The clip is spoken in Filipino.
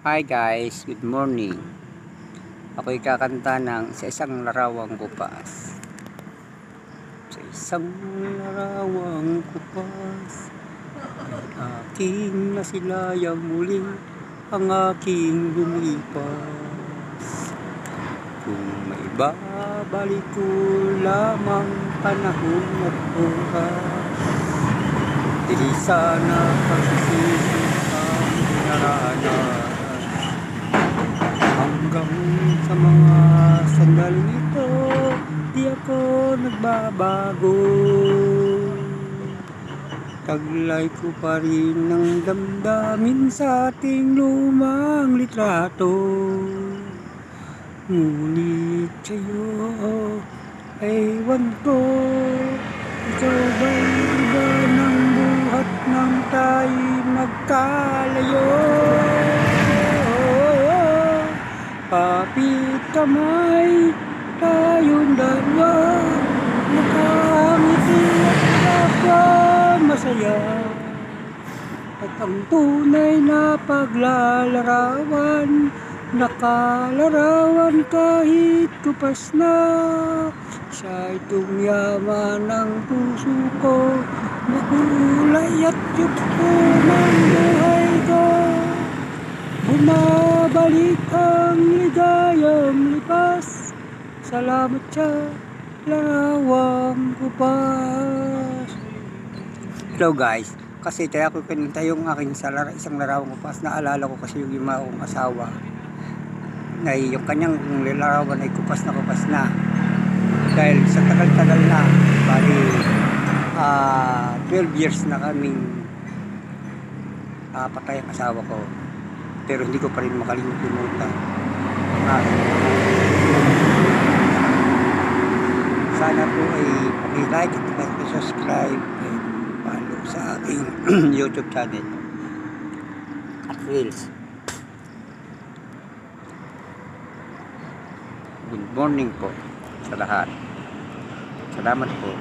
Hi guys, good morning. Ako'y kakanta ng sa isang larawang kupas. Sa isang larawang kupas, aking nasilayang muli ang aking lumipas. Kung may babalik ko lamang panahon at oras, di sana pagsisisi ang dinaranas. Hanggang sa mga sandaling ito, di ako nagbabago. Taglay ko pa rin ang damdamin sa ating lumang litrato. Ngunit sa'yo, ewan ko, ikaw ba'y iba ng buhat nang tayo'y magkalayo? Kapit kamay, tayong dalawa, nakangiti at kapwa masaya. At ang tunay na paglalarawan, nakalarawan kahit kupas na. Sa itong yaman ng puso ko, makulay at yugto ng buhay ko. Bumabalik ang ligayang lipas, salamat sa larawang kupas. Hello guys, kasi kaya ko kinanta yung aking isang larawang kupas. Naalala ko kasi yung ima kong asawa na yung kanyang larawan ay kupas na dahil sa tagal-tagal na, bali 12 years na kaming patay ang asawa ko. Pero hindi ko pa rin makalimutan. Sana po ay pag-like at pag-subscribe at follow sa aking YouTube channel at Reels. Good morning po sa lahat. Salamat po.